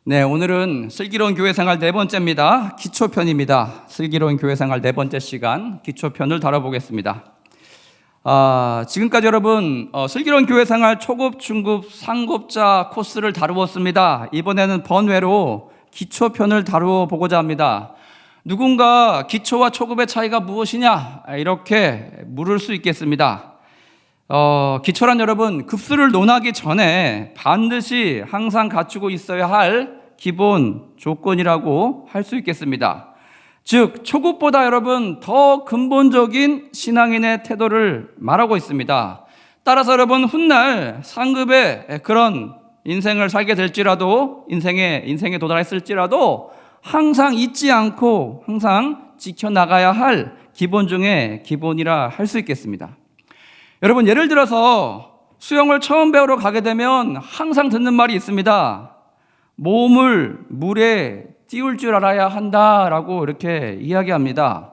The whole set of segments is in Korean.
네, 오늘은 슬기로운 교회생활 네 번째입니다. 기초편입니다. 슬기로운 교회생활 네 번째 시간 기초편을 다뤄보겠습니다. 지금까지 여러분 슬기로운 교회생활 초급, 중급, 상급자 코스를 다루었습니다. 이번에는 번외로 기초편을 다루어 보고자 합니다. 누군가 기초와 초급의 차이가 무엇이냐 이렇게 물을 수 있겠습니다. 기초란 여러분 급수를 논하기 전에 반드시 항상 갖추고 있어야 할 기본 조건이라고 할 수 있겠습니다. 즉 초급보다 여러분 더 근본적인 신앙인의 태도를 말하고 있습니다. 따라서 여러분 훗날 상급의 그런 인생을 살게 될지라도 인생에 도달했을지라도 항상 잊지 않고 항상 지켜나가야 할 기본 중에 기본이라 할 수 있겠습니다. 여러분 예를 들어서 수영을 처음 배우러 가게 되면 항상 듣는 말이 있습니다. 몸을 물에 띄울 줄 알아야 한다라고 이렇게 이야기합니다.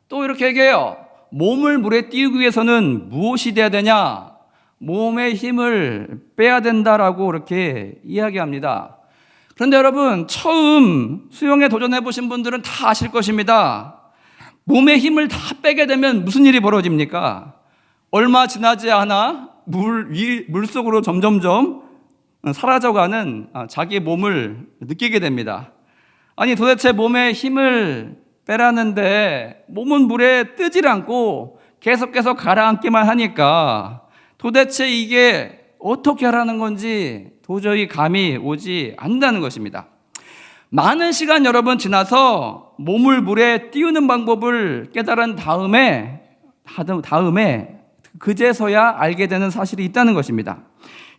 또 이렇게 얘기해요. 몸을 물에 띄우기 위해서는 무엇이 돼야 되냐? 몸의 힘을 빼야 된다라고 이렇게 이야기합니다. 그런데 여러분 처음 수영에 도전해 보신 분들은 다 아실 것입니다. 몸의 힘을 다 빼게 되면 무슨 일이 벌어집니까? 얼마 지나지 않아 물속으로 점점점 사라져가는 자기 몸을 느끼게 됩니다. 아니 도대체 몸에 힘을 빼라는데 몸은 물에 뜨질 않고 계속해서 가라앉기만 하니까 도대체 이게 어떻게 하라는 건지 도저히 감이 오지 않는다는 것입니다. 많은 시간 여러분 지나서 몸을 물에 띄우는 방법을 깨달은 다음에 그제서야 알게 되는 사실이 있다는 것입니다.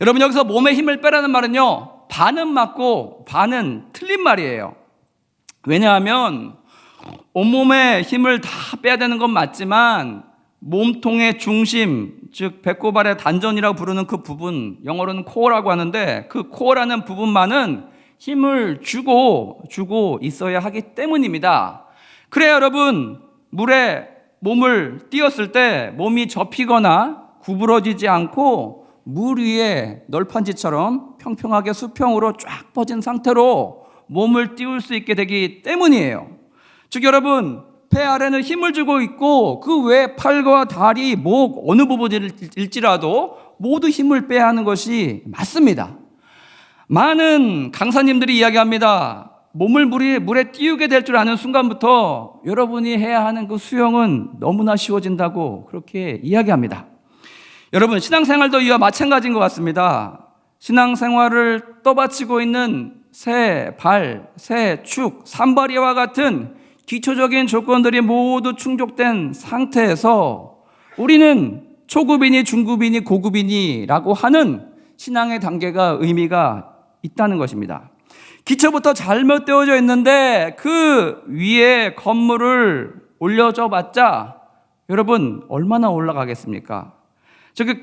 여러분 여기서 몸에 힘을 빼라는 말은요 반은 맞고 반은 틀린 말이에요. 왜냐하면 온몸에 힘을 다 빼야 되는 건 맞지만 몸통의 중심, 즉 배꼽 아래 단전이라고 부르는 그 부분, 영어로는 코어라고 하는데 그 코어라는 부분만은 힘을 주고 있어야 하기 때문입니다. 그래야 여러분 물에 몸을 띄었을 때 몸이 접히거나 구부러지지 않고 물 위에 널판지처럼 평평하게 수평으로 쫙 뻗은 상태로 몸을 띄울 수 있게 되기 때문이에요. 즉 여러분 배 아래는 힘을 주고 있고 그 외 팔과 다리, 목 어느 부분일지라도 모두 힘을 빼야 하는 것이 맞습니다. 많은 강사님들이 이야기합니다. 몸을 물에 띄우게 될 줄 아는 순간부터 여러분이 해야 하는 그 수영은 너무나 쉬워진다고 그렇게 이야기합니다. 여러분 신앙생활도 이와 마찬가지인 것 같습니다. 신앙생활을 떠받치고 있는 새 발, 새 축, 산발이와 같은 기초적인 조건들이 모두 충족된 상태에서 우리는 초급이니 중급이니 고급이니라고 하는 신앙의 단계가 의미가 있다는 것입니다. 기초부터 잘못되어져 있는데 그 위에 건물을 올려줘 봤자 여러분 얼마나 올라가겠습니까? 즉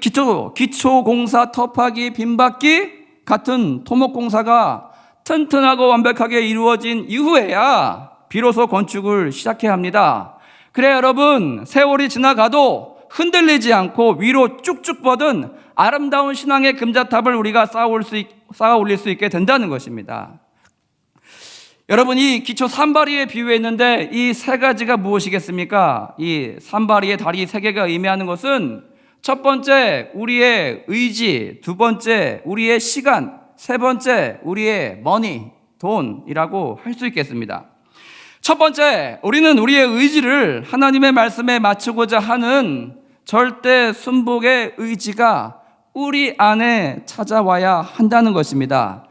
기초공사, 터파기, 빈박기 같은 토목공사가 튼튼하고 완벽하게 이루어진 이후에야 비로소 건축을 시작해야 합니다. 그래 여러분 세월이 지나가도 흔들리지 않고 위로 쭉쭉 뻗은 아름다운 신앙의 금자탑을 우리가 쌓아 올릴 수 있게 된다는 것입니다. 여러분 이 기초 산발이에 비유했는데 이 세 가지가 무엇이겠습니까? 이 산발이의 다리 세 개가 의미하는 것은 첫 번째 우리의 의지, 두 번째 우리의 시간, 세 번째 우리의 머니, 돈이라고 할 수 있겠습니다. 첫 번째 우리는 우리의 의지를 하나님의 말씀에 맞추고자 하는 절대 순복의 의지가 우리 안에 찾아와야 한다는 것입니다.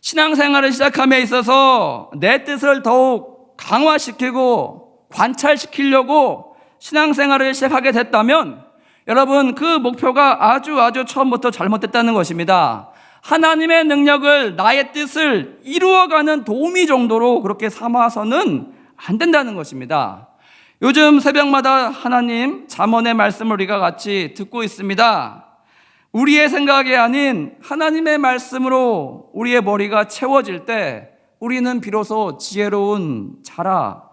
신앙생활을 시작함에 있어서 내 뜻을 더욱 강화시키고 관찰시키려고 신앙생활을 시작하게 됐다면 여러분 그 목표가 아주 처음부터 잘못됐다는 것입니다. 하나님의 능력을 나의 뜻을 이루어가는 도우미 정도로 그렇게 삼아서는 안 된다는 것입니다. 요즘 새벽마다 하나님 잠언의 말씀을 우리가 같이 듣고 있습니다. 우리의 생각이 아닌 하나님의 말씀으로 우리의 머리가 채워질 때 우리는 비로소 지혜로운 자라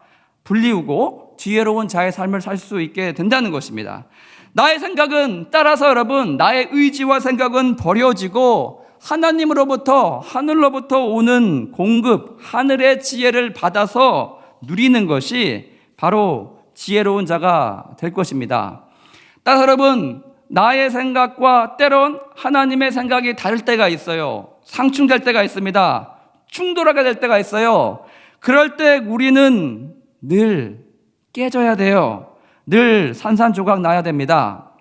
불리우고 지혜로운 자의 삶을 살 수 있게 된다는 것입니다. 나의 생각은 따라서 여러분 나의 의지와 생각은 버려지고 하나님으로부터, 하늘로부터 오는 공급, 하늘의 지혜를 받아서 누리는 것이 바로 지혜로운 자가 될 것입니다. 따라서 여러분, 나의 생각과 때론 하나님의 생각이 다를 때가 있어요. 상충될 때가 있습니다. 충돌하게 될 때가 있어요. 그럴 때 우리는 늘 깨져야 돼요. 늘 산산조각 나야 됩니다.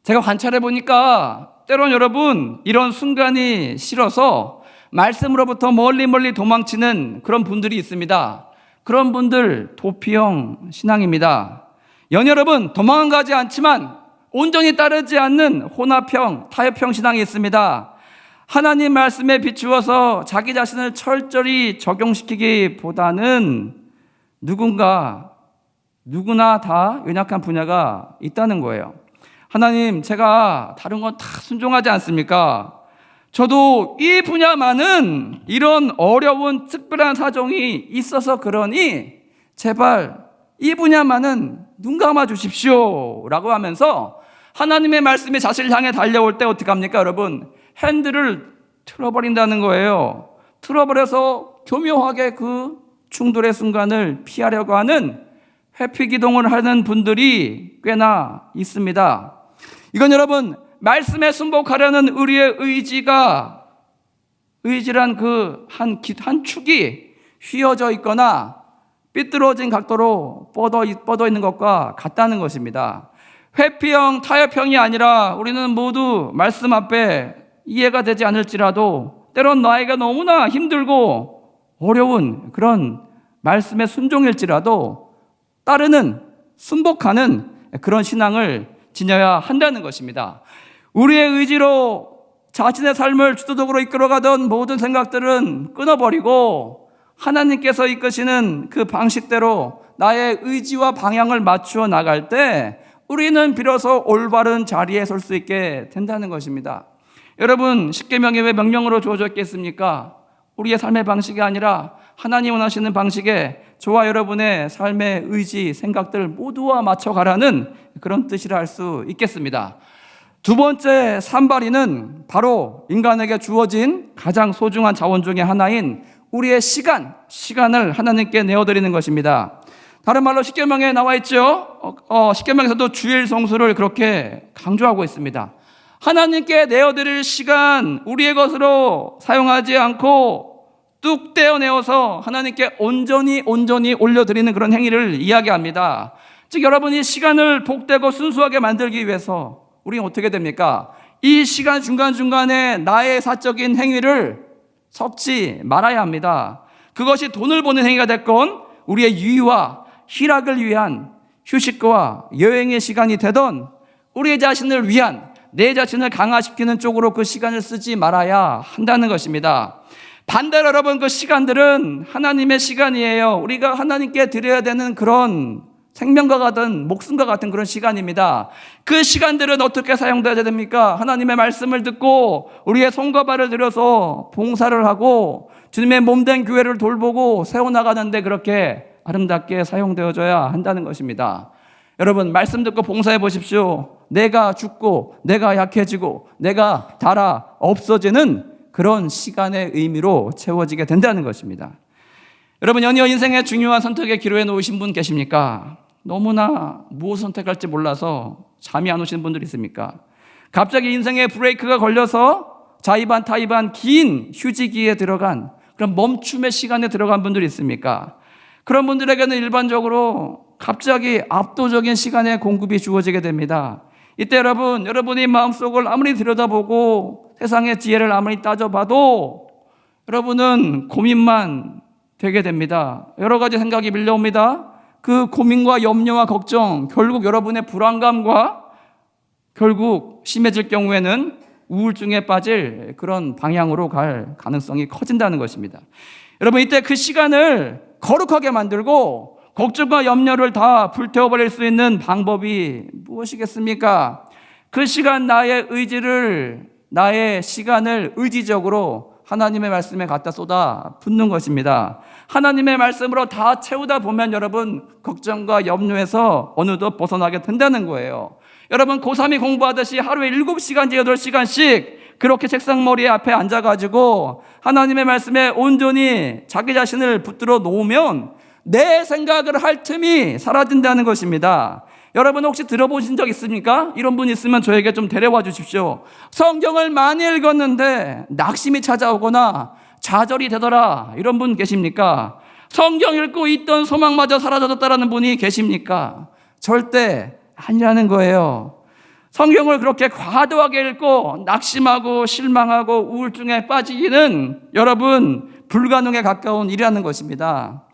제가 관찰해 보니까 때론 여러분, 이런 순간이 싫어서 말씀으로부터 멀리 도망치는 그런 분들이 있습니다. 그런 분들 도피형 신앙입니다. 여러분, 도망은 가지 않지만 온전히 따르지 않는 혼합형, 타협형 신앙이 있습니다. 하나님 말씀에 비추어서 자기 자신을 철저히 적용시키기보다는 누구나 다 연약한 분야가 있다는 거예요. 하나님, 제가 다른 건 다 순종하지 않습니까? 저도 이 분야만은 이런 어려운 특별한 사정이 있어서 그러니 제발 이 분야만은 눈 감아 주십시오 라고 하면서 하나님의 말씀이 자신을 향해 달려올 때 어떻게 합니까? 여러분, 핸들을 틀어버린다는 거예요. 틀어버려서 교묘하게 그 충돌의 순간을 피하려고 하는 회피기동을 하는 분들이 꽤나 있습니다. 이건 여러분, 말씀에 순복하려는 우리의 의지란 그 한 축이 휘어져 있거나 삐뚤어진 각도로 뻗어 있는 것과 같다는 것입니다. 회피형, 타협형이 아니라 우리는 모두 말씀 앞에 이해가 되지 않을지라도 때론 나에게 너무나 힘들고 어려운 그런 말씀의 순종일지라도 따르는, 순복하는 그런 신앙을 지녀야 한다는 것입니다. 우리의 의지로 자신의 삶을 주도적으로 이끌어가던 모든 생각들은 끊어버리고 하나님께서 이끄시는 그 방식대로 나의 의지와 방향을 맞추어 나갈 때 우리는 비로소 올바른 자리에 설 수 있게 된다는 것입니다. 여러분, 십계명이 왜 명령으로 주어져 있겠습니까? 우리의 삶의 방식이 아니라 하나님 원하시는 방식에 저와 여러분의 삶의 의지, 생각들 모두와 맞춰가라는 그런 뜻이라 할 수 있겠습니다. 두 번째 산발이는 바로 인간에게 주어진 가장 소중한 자원 중에 하나인 우리의 시간을 하나님께 내어드리는 것입니다. 다른 말로 십계명에 나와 있죠. 십계명에서도 주일 성수를 그렇게 강조하고 있습니다. 하나님께 내어드릴 시간, 우리의 것으로 사용하지 않고 뚝 떼어내어서 하나님께 온전히 올려드리는 그런 행위를 이야기합니다. 즉 여러분이 시간을 복되고 순수하게 만들기 위해서 우리는 어떻게 됩니까? 이 시간 중간중간에 나의 사적인 행위를 섞지 말아야 합니다. 그것이 돈을 버는 행위가 됐건 우리의 유의와 희락을 위한 휴식과 여행의 시간이 되던 우리 자신을 위한, 내 자신을 강화시키는 쪽으로 그 시간을 쓰지 말아야 한다는 것입니다. 반대로 여러분, 그 시간들은 하나님의 시간이에요. 우리가 하나님께 드려야 되는 그런 생명과 같은, 목숨과 같은 그런 시간입니다. 그 시간들은 어떻게 사용돼야 됩니까? 하나님의 말씀을 듣고 우리의 손과 발을 들여서 봉사를 하고 주님의 몸된 교회를 돌보고 세워나가는데 그렇게 아름답게 사용되어져야 한다는 것입니다. 여러분, 말씀 듣고 봉사해 보십시오. 내가 죽고 내가 약해지고 내가 닳아 없어지는 그런 시간의 의미로 채워지게 된다는 것입니다. 여러분, 연이어 인생의 중요한 선택의 기로에 놓으신 분 계십니까? 너무나 무엇을 선택할지 몰라서 잠이 안 오시는 분들이 있습니까? 갑자기 인생의 브레이크가 걸려서 자의반 타의반 긴 휴지기에 들어간 그런 멈춤의 시간에 들어간 분들이 있습니까? 그런 분들에게는 일반적으로 갑자기 압도적인 시간의 공급이 주어지게 됩니다. 이때 여러분이 마음속을 아무리 들여다보고 세상의 지혜를 아무리 따져봐도 여러분은 고민만 되게 됩니다. 여러 가지 생각이 밀려옵니다. 그 고민과 염려와 걱정, 결국 여러분의 불안감과 결국 심해질 경우에는 우울증에 빠질 그런 방향으로 갈 가능성이 커진다는 것입니다. 여러분, 이때 그 시간을 거룩하게 만들고 걱정과 염려를 다 불태워버릴 수 있는 방법이 무엇이겠습니까? 그 시간 나의 시간을 의지적으로 하나님의 말씀에 갖다 쏟아 붓는 것입니다. 하나님의 말씀으로 다 채우다 보면 여러분, 걱정과 염려에서 어느덧 벗어나게 된다는 거예요. 여러분, 고3이 공부하듯이 하루에 7시간째 8시간씩 그렇게 책상 머리 앞에 앉아가지고 하나님의 말씀에 온전히 자기 자신을 붙들어 놓으면 내 생각을 할 틈이 사라진다는 것입니다. 여러분 혹시 들어보신 적 있습니까? 이런 분 있으면 저에게 좀 데려와 주십시오. 성경을 많이 읽었는데 낙심이 찾아오거나 좌절이 되더라, 이런 분 계십니까? 성경 읽고 있던 소망마저 사라졌다라는 분이 계십니까? 절대 아니라는 거예요. 성경을 그렇게 과도하게 읽고 낙심하고 실망하고 우울증에 빠지기는 여러분 불가능에 가까운 일이라는 것입니다.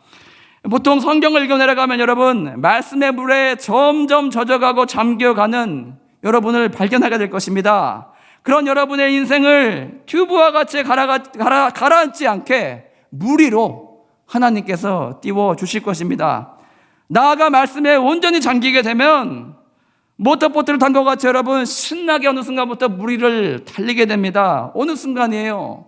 보통 성경을 읽어 내려가면 여러분 말씀의 물에 점점 젖어가고 잠겨가는 여러분을 발견하게 될 것입니다. 그런 여러분의 인생을 튜브와 같이 가라앉지 않게 물 위로 하나님께서 띄워 주실 것입니다. 나아가 말씀에 온전히 잠기게 되면 모터보트를 탄 것 같이 여러분 신나게 어느 순간부터 물 위를 달리게 됩니다. 어느 순간이에요.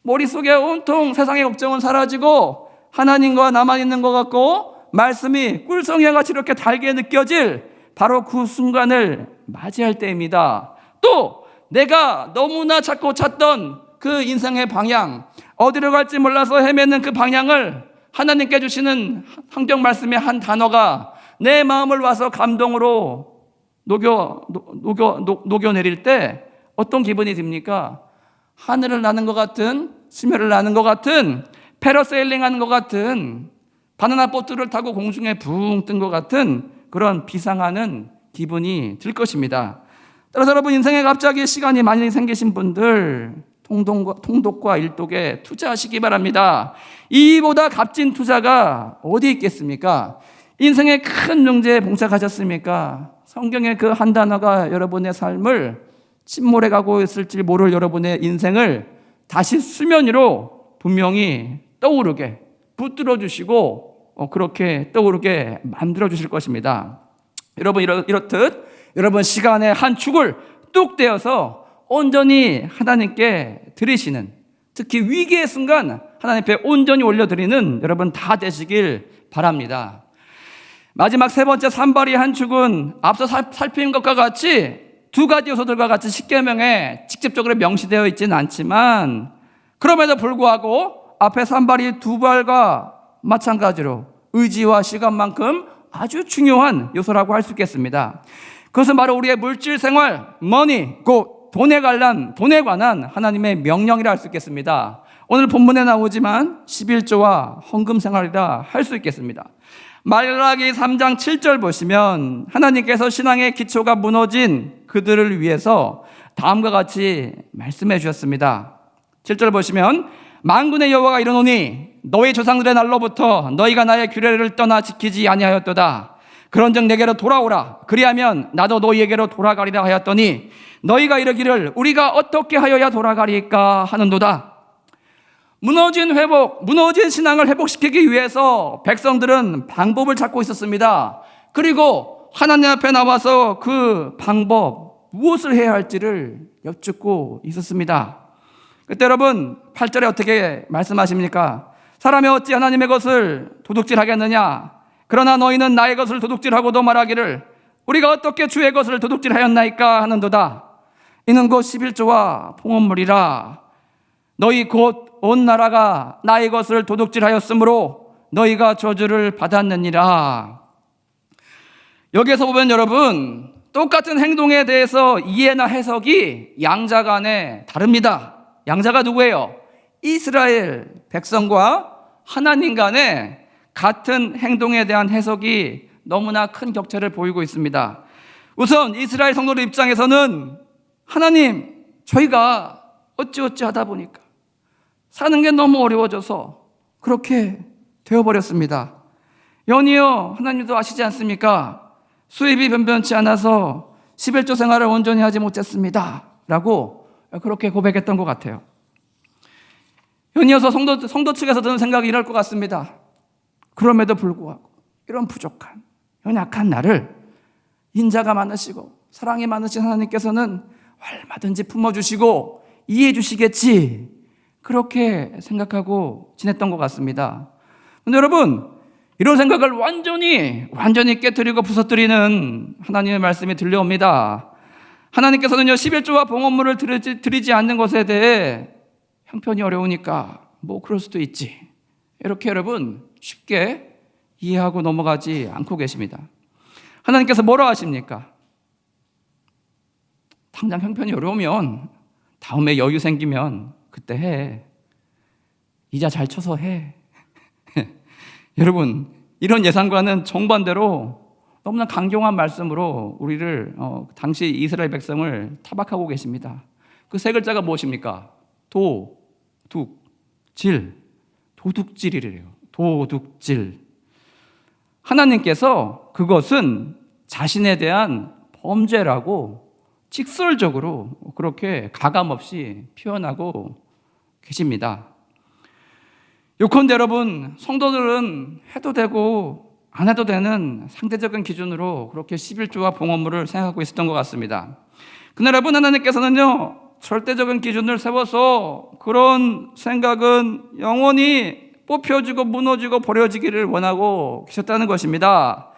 머릿속에 온통 세상의 걱정은 사라지고 하나님과 나만 있는 것 같고 말씀이 꿀송이와 같이 이렇게 달게 느껴질 바로 그 순간을 맞이할 때입니다. 또 내가 너무나 찾고 찾던 그 인생의 방향, 어디로 갈지 몰라서 헤매는 그 방향을 하나님께 주시는 성경 말씀의 한 단어가 내 마음을 와서 감동으로 녹여내릴 때 어떤 기분이 듭니까? 하늘을 나는 것 같은, 수면을 나는 것 같은, 패러세일링 하는 것 같은, 바나나 보트를 타고 공중에 붕 뜬 것 같은 그런 비상하는 기분이 들 것입니다. 따라서 여러분 인생에 갑자기 시간이 많이 생기신 분들 통독과 일독에 투자하시기 바랍니다. 이보다 값진 투자가 어디 있겠습니까? 인생의 큰 문제에 봉착하셨습니까? 성경의 그 한 단어가 여러분의 삶을 침몰해 가고 있을지 모를 여러분의 인생을 다시 수면 위로 분명히 떠오르게 붙들어 주시고 그렇게 떠오르게 만들어 주실 것입니다. 여러분 이렇듯 여러분 시간의 한 축을 뚝 떼어서 온전히 하나님께 드리시는, 특히 위기의 순간 하나님 앞에 온전히 올려드리는 여러분 다 되시길 바랍니다. 마지막 세 번째 산발이 한 축은 앞서 살핀 것과 같이 두 가지 요소들과 같이 십계명에 직접적으로 명시되어 있지는 않지만 그럼에도 불구하고 앞에 산발이 두 발과 마찬가지로 의지와 시간만큼 아주 중요한 요소라고 할 수 있겠습니다. 그것은 바로 우리의 물질 생활, 머니, 곧 돈에 관한 하나님의 명령이라 할 수 있겠습니다. 오늘 본문에 나오지만 11조와 헌금 생활이라 할 수 있겠습니다. 말라기 3장 7절 보시면 하나님께서 신앙의 기초가 무너진 그들을 위해서 다음과 같이 말씀해 주셨습니다. 7절 보시면 만군의 여호와가 이르노니 너희 조상들의 날로부터 너희가 나의 규례를 떠나 지키지 아니하였도다. 그런즉 내게로 돌아오라. 그리하면 나도 너희에게로 돌아가리라 하였더니 너희가 이르기를 우리가 어떻게 하여야 돌아가리까 하는도다. 무너진 신앙을 회복시키기 위해서 백성들은 방법을 찾고 있었습니다. 그리고 하나님 앞에 나와서 그 방법, 무엇을 해야 할지를 여쭙고 있었습니다. 그때 여러분 8절에 어떻게 말씀하십니까? 사람이 어찌 하나님의 것을 도둑질하겠느냐? 그러나 너희는 나의 것을 도둑질하고도 말하기를 우리가 어떻게 주의 것을 도둑질하였나이까 하는도다. 이는 곧 11조와 봉헌물이라. 너희 곧 온 나라가 나의 것을 도둑질하였으므로 너희가 저주를 받았느니라. 여기에서 보면 여러분 똑같은 행동에 대해서 이해나 해석이 양자 간에 다릅니다. 양자가 누구예요? 이스라엘 백성과 하나님 간에 같은 행동에 대한 해석이 너무나 큰 격차를 보이고 있습니다. 우선 이스라엘 성도들 입장에서는 하나님, 저희가 어찌어찌 하다 보니까 사는 게 너무 어려워져서 그렇게 되어버렸습니다. 연이어 하나님도 아시지 않습니까? 수입이 변변치 않아서 11조 생활을 온전히 하지 못했습니다 라고 그렇게 고백했던 것 같아요. 연이어서 성도 측에서 드는 생각이 이럴 것 같습니다. 그럼에도 불구하고 이런 부족한 연약한 나를 인자가 많으시고 사랑이 많으신 하나님께서는 얼마든지 품어주시고 이해해 주시겠지, 그렇게 생각하고 지냈던 것 같습니다. 그런데 여러분 이런 생각을 완전히 깨뜨리고 부서뜨리는 하나님의 말씀이 들려옵니다. 하나님께서는요 11조와 봉헌물을 드리지 않는 것에 대해 형편이 어려우니까 뭐 그럴 수도 있지, 이렇게 여러분 쉽게 이해하고 넘어가지 않고 계십니다. 하나님께서 뭐라 하십니까? 당장 형편이 어려우면, 다음에 여유 생기면 그때 해. 이자 잘 쳐서 해. 여러분, 이런 예상과는 정반대로 너무나 강경한 말씀으로 우리를 당시 이스라엘 백성을 타박하고 계십니다. 그 세 글자가 무엇입니까? 도둑질. 도둑질이래요. 도둑질. 하나님께서 그것은 자신에 대한 범죄라고 직설적으로 그렇게 가감없이 표현하고 계십니다. 요컨대 여러분, 성도들은 해도 되고 안 해도 되는 상대적인 기준으로 그렇게 11조와 봉헌물을 생각하고 있었던 것 같습니다. 그러나 여러분, 하나님께서는요 절대적인 기준을 세워서 그런 생각은 영원히 뽑혀지고 무너지고 버려지기를 원하고 계셨다는 것입니다.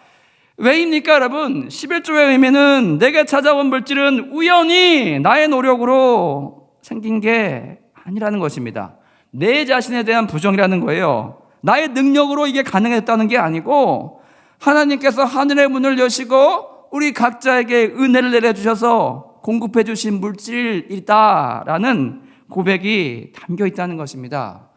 왜입니까 여러분? 11조의 의미는 내게 찾아온 물질은 우연히 나의 노력으로 생긴 게 아니라는 것입니다. 내 자신에 대한 부정이라는 거예요. 나의 능력으로 이게 가능했다는 게 아니고 하나님께서 하늘의 문을 여시고 우리 각자에게 은혜를 내려주셔서 공급해 주신 물질이다라는 고백이 담겨 있다는 것입니다.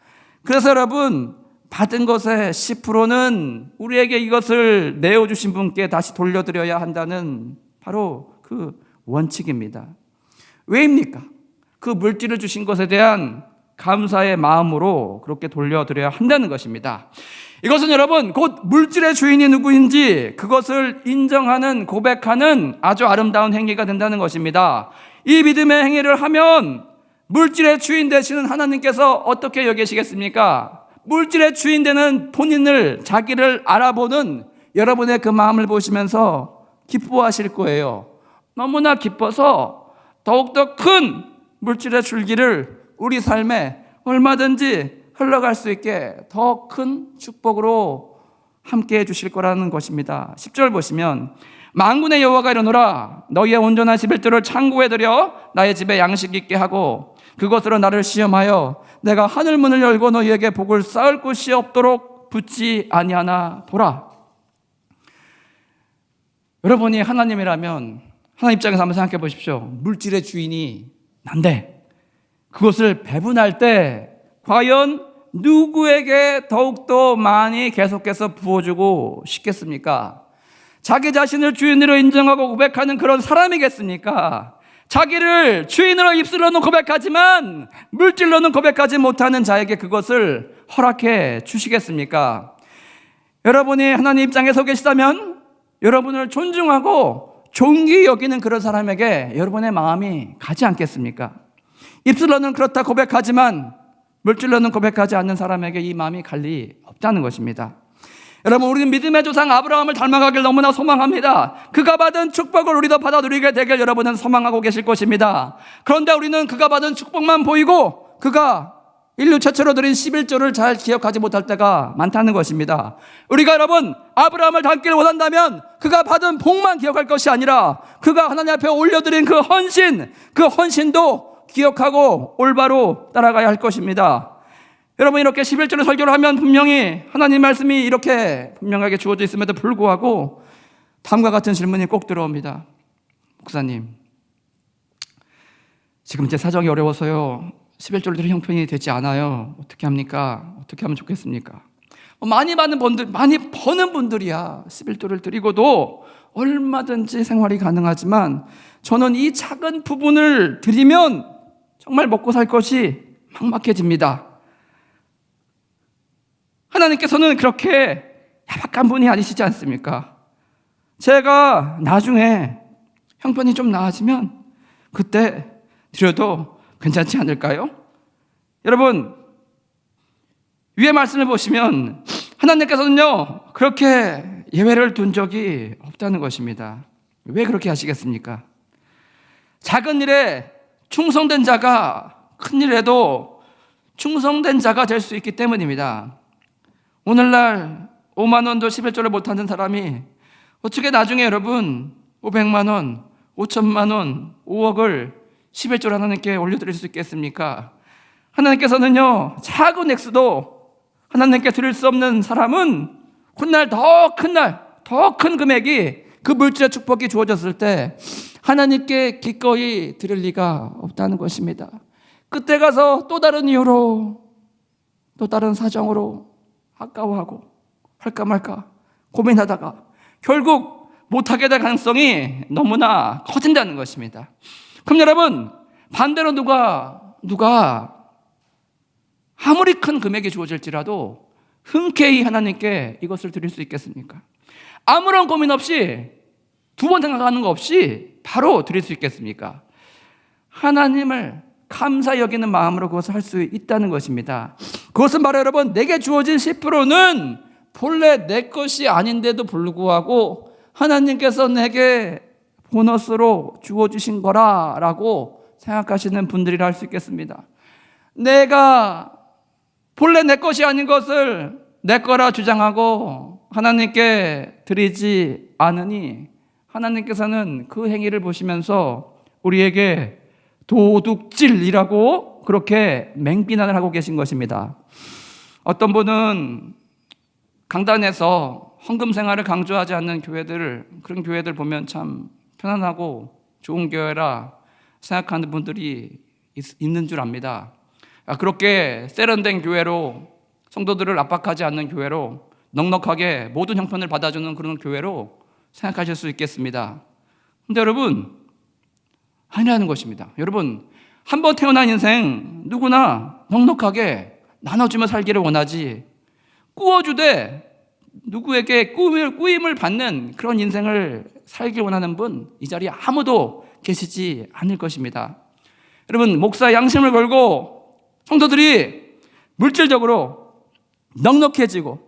그래서 여러분, 받은 것의 10%는 우리에게 이것을 내어주신 분께 다시 돌려드려야 한다는 바로 그 원칙입니다. 왜입니까? 그 물질을 주신 것에 대한 감사의 마음으로 그렇게 돌려드려야 한다는 것입니다. 이것은 여러분 곧 물질의 주인이 누구인지 그것을 인정하는, 고백하는 아주 아름다운 행위가 된다는 것입니다. 이 믿음의 행위를 하면 물질의 주인 되시는 하나님께서 어떻게 여기시겠습니까? 물질의 주인 되는 본인을, 자기를 알아보는 여러분의 그 마음을 보시면서 기뻐하실 거예요. 너무나 기뻐서 더욱더 큰 물질의 줄기를 우리 삶에 얼마든지 흘러갈 수 있게 더 큰 축복으로 함께 해주실 거라는 것입니다. 10절 보시면 만군의 여호와가 이르노라 너희의 온전한 11조를 창고에 들여 나의 집에 양식 있게 하고 그것으로 나를 시험하여 내가 하늘 문을 열고 너희에게 복을 쌓을 곳이 없도록 붙지 아니하나 보라. 여러분이 하나님이라면 하나님 입장에서 한번 생각해 보십시오. 물질의 주인이 난데 그것을 배분할 때 과연 누구에게 더욱더 많이 계속해서 부어주고 싶겠습니까? 자기 자신을 주인으로 인정하고 고백하는 그런 사람이겠습니까? 자기를 주인으로 입술로는 고백하지만 물질로는 고백하지 못하는 자에게 그것을 허락해 주시겠습니까? 여러분이 하나님 입장에 서 계시다면 여러분을 존중하고 존귀 여기는 그런 사람에게 여러분의 마음이 가지 않겠습니까? 입술로는 그렇다 고백하지만 물질로는 고백하지 않는 사람에게 이 마음이 갈 리 없다는 것입니다. 여러분, 우리는 믿음의 조상 아브라함을 닮아가길 너무나 소망합니다. 그가 받은 축복을 우리도 받아 누리게 되길 여러분은 소망하고 계실 것입니다. 그런데 우리는 그가 받은 축복만 보이고 그가 인류 최초로 드린 11조를 잘 기억하지 못할 때가 많다는 것입니다. 우리가 여러분 아브라함을 닮기를 원한다면 그가 받은 복만 기억할 것이 아니라 그가 하나님 앞에 올려드린 그 헌신도 기억하고 올바로 따라가야 할 것입니다. 여러분, 이렇게 11조를 설교를 하면 분명히 하나님 말씀이 이렇게 분명하게 주어져 있음에도 불구하고 다음과 같은 질문이 꼭 들어옵니다. 목사님, 지금 제 사정이 어려워서요 11조를 드릴 형편이 되지 않아요. 어떻게 합니까? 어떻게 하면 좋겠습니까? 많이 버는 분들이야 11조를 드리고도 얼마든지 생활이 가능하지만 저는 이 작은 부분을 드리면 정말 먹고 살 것이 막막해집니다. 하나님께서는 그렇게 야박한 분이 아니시지 않습니까? 제가 나중에 형편이 좀 나아지면 그때 드려도 괜찮지 않을까요? 여러분, 위의 말씀을 보시면 하나님께서는요 그렇게 예외를 둔 적이 없다는 것입니다. 왜 그렇게 하시겠습니까? 작은 일에 충성된 자가 큰 일에도 충성된 자가 될 수 있기 때문입니다. 오늘날 5만 원도 11조를 못하는 사람이 어떻게 나중에 여러분 500만 원, 5천만 원, 5억을 11조로 하나님께 올려드릴 수 있겠습니까? 하나님께서는요, 작은 액수도 하나님께 드릴 수 없는 사람은 훗날 더 큰 금액이 그 물질의 축복이 주어졌을 때 하나님께 기꺼이 드릴 리가 없다는 것입니다. 그때 가서 또 다른 이유로, 또 다른 사정으로 아까워하고 할까 말까 고민하다가 결국 못하게 될 가능성이 너무나 커진다는 것입니다. 그럼 여러분, 반대로 누가 아무리 큰 금액이 주어질지라도 흔쾌히 하나님께 이것을 드릴 수 있겠습니까? 아무런 고민 없이, 두 번 생각하는 거 없이 바로 드릴 수 있겠습니까? 하나님을 감사 여기는 마음으로 그것을 할 수 있다는 것입니다. 그것은 바로 여러분, 내게 주어진 10%는 본래 내 것이 아닌데도 불구하고 하나님께서 내게 보너스로 주어주신 거라라고 생각하시는 분들이라 할 수 있겠습니다. 내가 본래 내 것이 아닌 것을 내 거라 주장하고 하나님께 드리지 않으니 하나님께서는 그 행위를 보시면서 우리에게 도둑질이라고 그렇게 맹비난을 하고 계신 것입니다. 어떤 분은 강단에서 헌금 생활을 강조하지 않는 그런 교회들 보면 참 편안하고 좋은 교회라 생각하는 분들이 있는 줄 압니다. 그렇게 세련된 교회로, 성도들을 압박하지 않는 교회로, 넉넉하게 모든 형편을 받아주는 그런 교회로 생각하실 수 있겠습니다. 근데 여러분, 아니라는 것입니다. 여러분, 한 번 태어난 인생 누구나 넉넉하게 나눠주며 살기를 원하지, 꾸어주되 누구에게 꾸임을 받는 그런 인생을 살기 원하는 분, 이 자리에 아무도 계시지 않을 것입니다. 여러분, 목사의 양심을 걸고 성도들이 물질적으로 넉넉해지고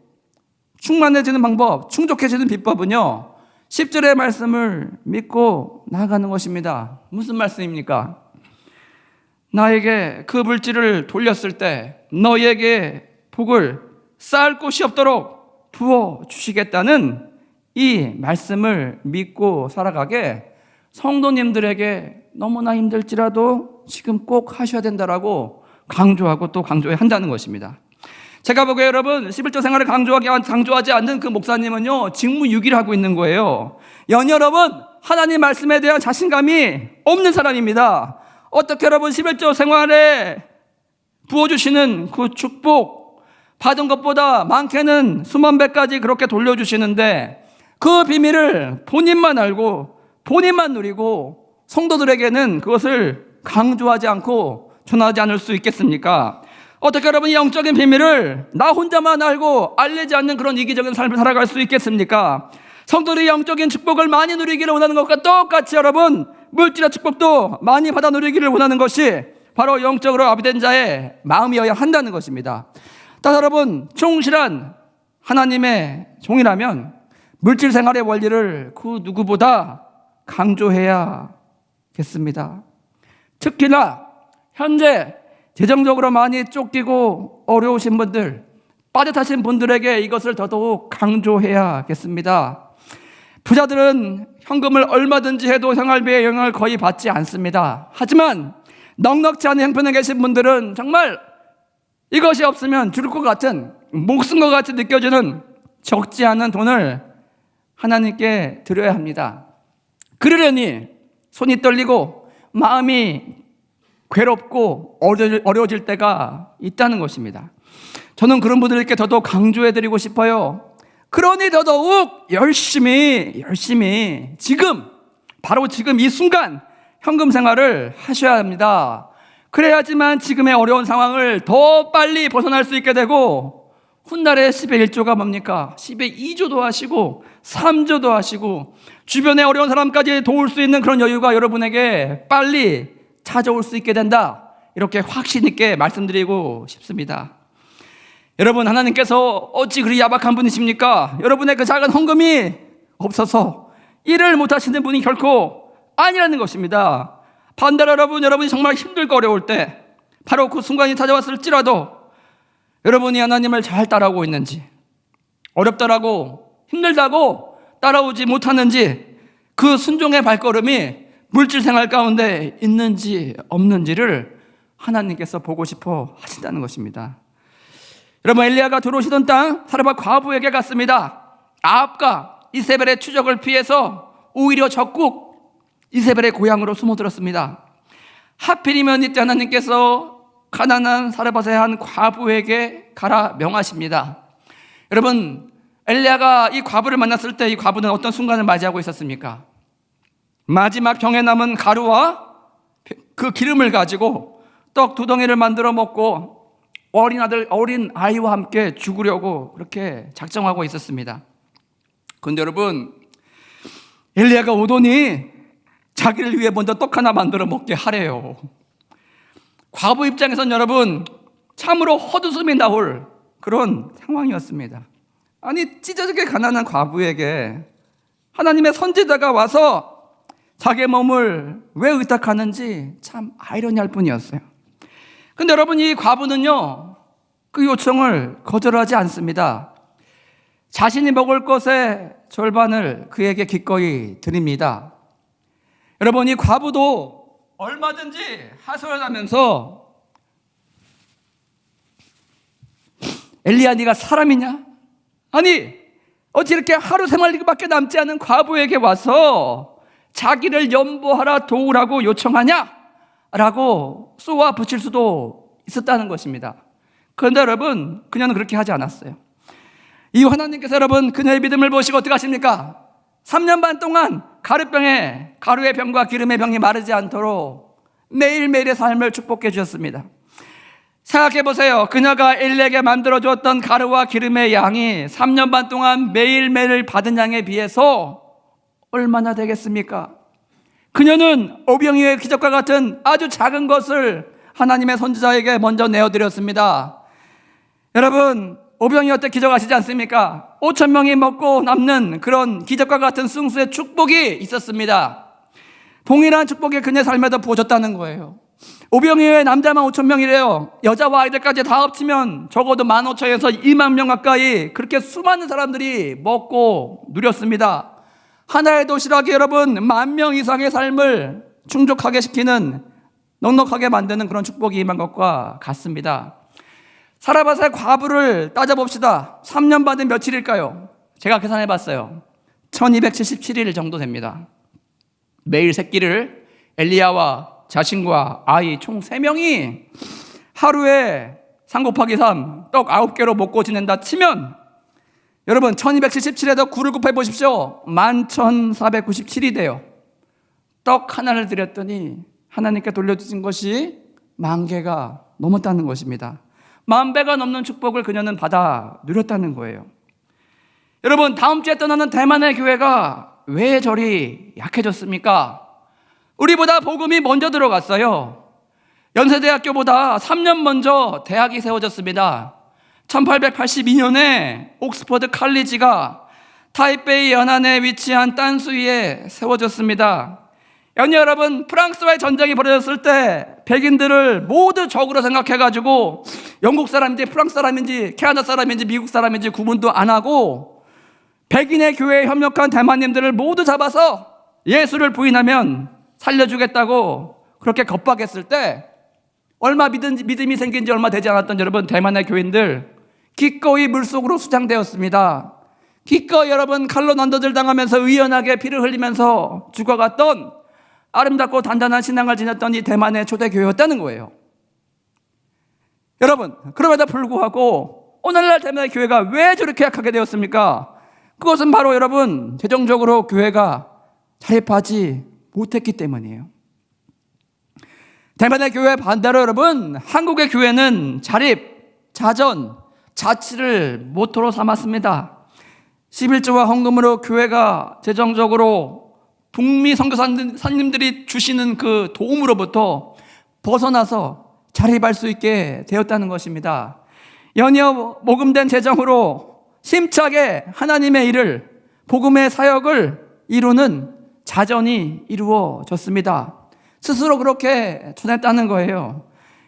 충만해지는 방법, 충족해지는 비법은요, 10절의 말씀을 믿고 나아가는 것입니다. 무슨 말씀입니까? 나에게 그 물질을 돌렸을 때 너희에게 복을 쌓을 곳이 없도록 부어주시겠다는 이 말씀을 믿고 살아가게 성도님들에게 너무나 힘들지라도 지금 꼭 하셔야 된다라고 강조하고 또 강조해야 한다는 것입니다. 제가 보기에 여러분, 11조 생활을 강조하지 않는 그 목사님은요, 직무유기를 하고 있는 거예요. 여러분, 하나님 말씀에 대한 자신감이 없는 사람입니다. 어떻게 여러분 11조 생활에 부어주시는 그 축복, 받은 것보다 많게는 수만 배까지 그렇게 돌려주시는데 그 비밀을 본인만 알고 본인만 누리고 성도들에게는 그것을 강조하지 않고 전하지 않을 수 있겠습니까? 어떻게 여러분 이 영적인 비밀을 나 혼자만 알고 알리지 않는 그런 이기적인 삶을 살아갈 수 있겠습니까? 성도들이 영적인 축복을 많이 누리기를 원하는 것과 똑같이 여러분, 물질의 축복도 많이 받아 누리기를 원하는 것이 바로 영적으로 아비된 자의 마음이어야 한다는 것입니다. 따라서 여러분, 충실한 하나님의 종이라면 물질 생활의 원리를 그 누구보다 강조해야겠습니다. 특히나 현재 재정적으로 많이 쫓기고 어려우신 분들, 빠듯하신 분들에게 이것을 더더욱 강조해야겠습니다. 부자들은 현금을 얼마든지 해도 생활비의 영향을 거의 받지 않습니다. 하지만 넉넉지 않은 형편에 계신 분들은 정말 이것이 없으면 죽을 것 같은, 목숨과 같이 느껴지는 적지 않은 돈을 하나님께 드려야 합니다. 그러려니 손이 떨리고 마음이 괴롭고 어려워질 때가 있다는 것입니다. 저는 그런 분들께 더더욱 강조해드리고 싶어요. 그러니 더더욱 열심히 바로 지금 이 순간 현금 생활을 하셔야 합니다. 그래야지만 지금의 어려운 상황을 더 빨리 벗어날 수 있게 되고, 훗날에 10의 1조가 뭡니까? 10의 2조도 하시고 3조도 하시고 주변의 어려운 사람까지 도울 수 있는 그런 여유가 여러분에게 빨리 찾아올 수 있게 된다, 이렇게 확신 있게 말씀드리고 싶습니다. 여러분, 하나님께서 어찌 그리 야박한 분이십니까? 여러분의 그 작은 헌금이 없어서 일을 못하시는 분이 결코 아니라는 것입니다. 반대로 여러분이 정말 힘들고 어려울 때 바로 그 순간이 찾아왔을지라도 여러분이 하나님을 잘 따라오고 있는지, 어렵다라고 힘들다고 따라오지 못하는지, 그 순종의 발걸음이 물질 생활 가운데 있는지 없는지를 하나님께서 보고 싶어 하신다는 것입니다. 여러분, 엘리야가 들어오시던 땅 사르밧 과부에게 갔습니다. 아합과 이세벨의 추적을 피해서 오히려 적국 이세벨의 고향으로 숨어들었습니다. 하필이면 이때 하나님께서 가난한 사르밧의 한 과부에게 가라 명하십니다. 여러분, 엘리야가 이 과부를 만났을 때 이 과부는 어떤 순간을 맞이하고 있었습니까? 마지막 병에 남은 가루와 그 기름을 가지고 떡 2덩이를 만들어 먹고 어린 아이와 함께 죽으려고 그렇게 작정하고 있었습니다. 그런데 여러분, 엘리야가 오더니 자기를 위해 먼저 떡 하나 만들어 먹게 하래요. 과부 입장에선 여러분, 참으로 헛웃음이 나올 그런 상황이었습니다. 아니, 찢어지게 가난한 과부에게 하나님의 선지자가 와서 자기의 몸을 왜 의탁하는지 참 아이러니할 뿐이었어요. 근데 여러분, 이 과부는요, 그 요청을 거절하지 않습니다. 자신이 먹을 것의 절반을 그에게 기꺼이 드립니다. 여러분, 이 과부도 얼마든지 하소연하면서 엘리야, 네가 사람이냐? 아니, 어찌 이렇게 하루 생활비밖에 남지 않은 과부에게 와서 자기를 연보하라 도우라고 요청하냐? 라고 쏘아 붙일 수도 있었다는 것입니다. 그런데 여러분, 그녀는 그렇게 하지 않았어요. 이 하나님께서 여러분, 그녀의 믿음을 보시고 어떻게 하십니까? 3년 반 동안 가루의 병과 기름의 병이 마르지 않도록 매일매일의 삶을 축복해 주셨습니다. 생각해 보세요. 그녀가 엘리야에게 만들어 주었던 가루와 기름의 양이 3년 반 동안 매일매일 받은 양에 비해서 얼마나 되겠습니까? 그녀는 오병이어의 기적과 같은 아주 작은 것을 하나님의 선지자에게 먼저 내어드렸습니다. 여러분, 오병이어 때 기적하시지 않습니까? 5,000명이 먹고 남는 그런 기적과 같은 승수의 축복이 있었습니다. 동일한 축복이 그녀의 삶에도 부어졌다는 거예요. 오병이어의 남자만 5,000명이래요. 여자와 아이들까지 다 합치면 적어도 15,000에서 2만 명 가까이 그렇게 수많은 사람들이 먹고 누렸습니다. 하나의 도시락이 여러분 10,000명 이상의 삶을 충족하게 시키는, 넉넉하게 만드는 그런 축복이 임한 것과 같습니다. 사르밧의 과부를 따져봅시다. 3년 받은 며칠일까요? 제가 계산해 봤어요. 1277일 정도 됩니다. 매일 새끼를 엘리야와 자신과 아이 총 3명이 하루에 3 곱하기 3, 떡 9개로 먹고 지낸다 치면 여러분 1277에도 9를 곱해 보십시오. 11,497이 돼요. 떡 하나를 드렸더니 하나님께 돌려주신 것이 10,000개가 넘었다는 것입니다. 10,000배가 넘는 축복을 그녀는 받아 누렸다는 거예요. 여러분, 다음 주에 떠나는 대만의 교회가 왜 저리 약해졌습니까? 우리보다 복음이 먼저 들어갔어요. 연세대학교보다 3년 먼저 대학이 세워졌습니다. 1882년에 옥스퍼드 칼리지가 타이베이 연안에 위치한 딴수이에 세워졌습니다. 여러분, 프랑스와의 전쟁이 벌어졌을 때 백인들을 모두 적으로 생각해가지고 영국 사람인지 프랑스 사람인지 캐나다 사람인지 미국 사람인지 구분도 안 하고 백인의 교회에 협력한 대만님들을 모두 잡아서 예수를 부인하면 살려주겠다고 그렇게 겁박했을 때 얼마 믿음이 생긴 지 얼마 되지 않았던 여러분, 대만의 교인들 기꺼이 물속으로 수장되었습니다. 기꺼이 여러분, 칼로 난도질 당하면서 의연하게 피를 흘리면서 죽어갔던 아름답고 단단한 신앙을 지녔던 이 대만의 초대교회였다는 거예요. 여러분, 그럼에도 불구하고 오늘날 대만의 교회가 왜 저렇게 약하게 되었습니까? 그것은 바로 여러분, 재정적으로 교회가 자립하지 못했기 때문이에요. 대만의 교회 반대로 여러분, 한국의 교회는 자립, 자전, 자치를 모토로 삼았습니다. 11조와 헌금으로 교회가 재정적으로 북미 선교사님들이 주시는 그 도움으로부터 벗어나서 자립할 수 있게 되었다는 것입니다. 연이어 모금된 재정으로 심차게 하나님의 일을, 복음의 사역을 이루는 자전이 이루어졌습니다. 스스로 그렇게 전했다는 거예요.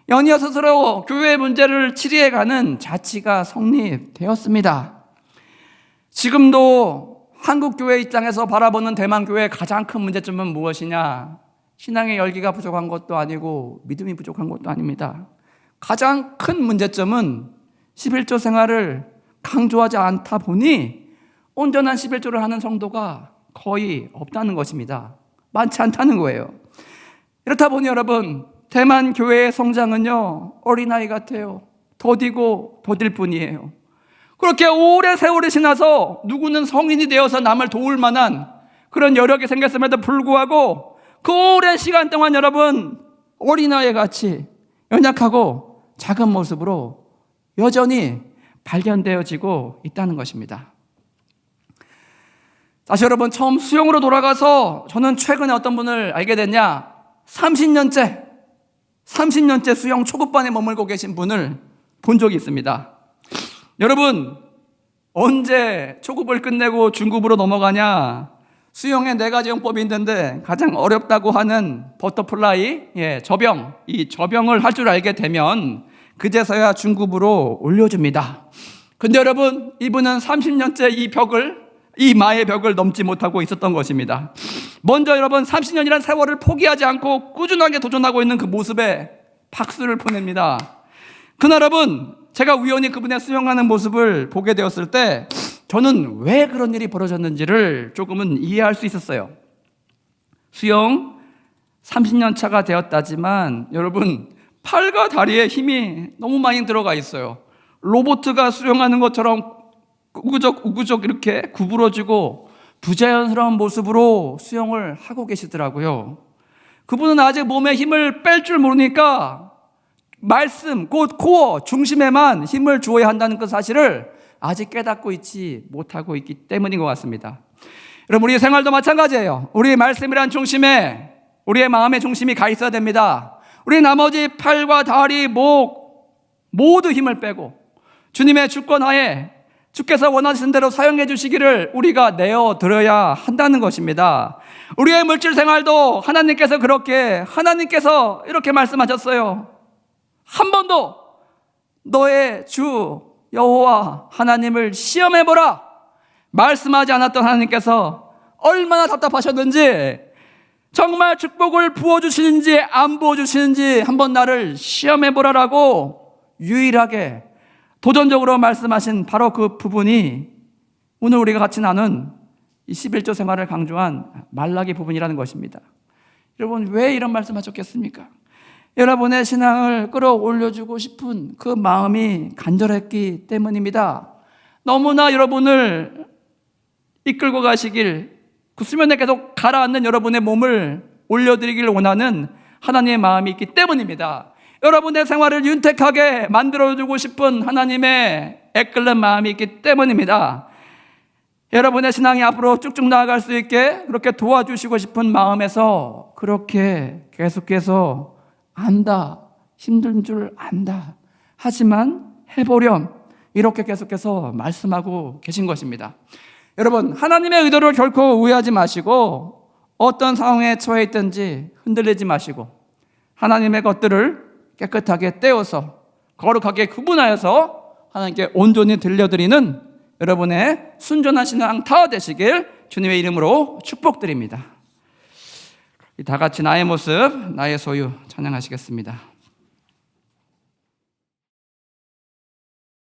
연이어 스스로 교회의 문제를 치리해가는 자치가 성립되었습니다. 지금도 한국 교회 입장에서 바라보는 대만 교회의 가장 큰 문제점은 무엇이냐? 신앙의 열기가 부족한 것도 아니고 믿음이 부족한 것도 아닙니다. 가장 큰 문제점은 11조 생활을 강조하지 않다 보니 온전한 11조를 하는 성도가 거의 없다는 것입니다. 많지 않다는 거예요. 이렇다 보니 여러분, 대만 교회의 성장은요, 어린아이 같아요. 더디고 더딜 뿐이에요. 그렇게 오래 세월이 지나서 누구는 성인이 되어서 남을 도울 만한 그런 여력이 생겼음에도 불구하고 그 오랜 시간 동안 여러분, 어린아이 같이 연약하고 작은 모습으로 여전히 발견되어지고 있다는 것입니다. 다시 여러분, 처음 수영으로 돌아가서 저는 최근에 어떤 분을 알게 됐냐, 30년째 수영 초급반에 머물고 계신 분을 본 적이 있습니다. 여러분, 언제 초급을 끝내고 중급으로 넘어가냐? 수영에 4가지 영법이 있는데 가장 어렵다고 하는 버터플라이, 접영, 이 접영을 할 줄 알게 되면 그제서야 중급으로 올려줍니다. 근데 여러분, 이분은 30년째 이 마의 벽을 넘지 못하고 있었던 것입니다. 먼저 여러분, 30년이라는 세월을 포기하지 않고 꾸준하게 도전하고 있는 그 모습에 박수를 보냅니다. 그날 여러분, 제가 우연히 그분의 수영하는 모습을 보게 되었을 때 저는 왜 그런 일이 벌어졌는지를 조금은 이해할 수 있었어요. 수영 30년 차가 되었다지만 여러분, 팔과 다리에 힘이 너무 많이 들어가 있어요. 로봇가 수영하는 것처럼 우구적 이렇게 구부러지고 부자연스러운 모습으로 수영을 하고 계시더라고요. 그분은 아직 몸에 힘을 뺄 줄 모르니까 말씀, 곧 코어 중심에만 힘을 주어야 한다는 그 사실을 아직 깨닫고 있지 못하고 있기 때문인 것 같습니다. 여러분, 우리의 생활도 마찬가지예요. 우리의 말씀이란 중심에 우리의 마음의 중심이 가 있어야 됩니다. 우리 나머지 팔과 다리, 목 모두 힘을 빼고 주님의 주권하에 주께서 원하시는 대로 사용해 주시기를 우리가 내어드려야 한다는 것입니다. 우리의 물질 생활도 하나님께서 이렇게 말씀하셨어요. 한 번도 너의 주 여호와 하나님을 시험해보라 말씀하지 않았던 하나님께서 얼마나 답답하셨는지, 정말 축복을 부어주시는지 안 부어주시는지 한번 나를 시험해보라라고 유일하게 도전적으로 말씀하신 바로 그 부분이 오늘 우리가 같이 나눈 이 11조 생활을 강조한 말라기 부분이라는 것입니다. 여러분, 왜 이런 말씀하셨겠습니까? 여러분의 신앙을 끌어올려주고 싶은 그 마음이 간절했기 때문입니다. 너무나 여러분을 이끌고 가시길, 그 수면에 계속 가라앉는 여러분의 몸을 올려드리길 원하는 하나님의 마음이 있기 때문입니다. 여러분의 생활을 윤택하게 만들어주고 싶은 하나님의 애끓는 마음이 있기 때문입니다. 여러분의 신앙이 앞으로 쭉쭉 나아갈 수 있게 그렇게 도와주시고 싶은 마음에서 그렇게 계속해서 안다, 힘든 줄 안다, 하지만 해보렴, 이렇게 계속해서 말씀하고 계신 것입니다. 여러분, 하나님의 의도를 결코 오해하지 마시고 어떤 상황에 처해 있든지 흔들리지 마시고 하나님의 것들을 깨끗하게 떼어서 거룩하게 구분하여서 하나님께 온전히 들려드리는 여러분의 순전한 신앙 다 되시길 주님의 이름으로 축복드립니다. 다 같이 나의 모습, 나의 소유 찬양하시겠습니다.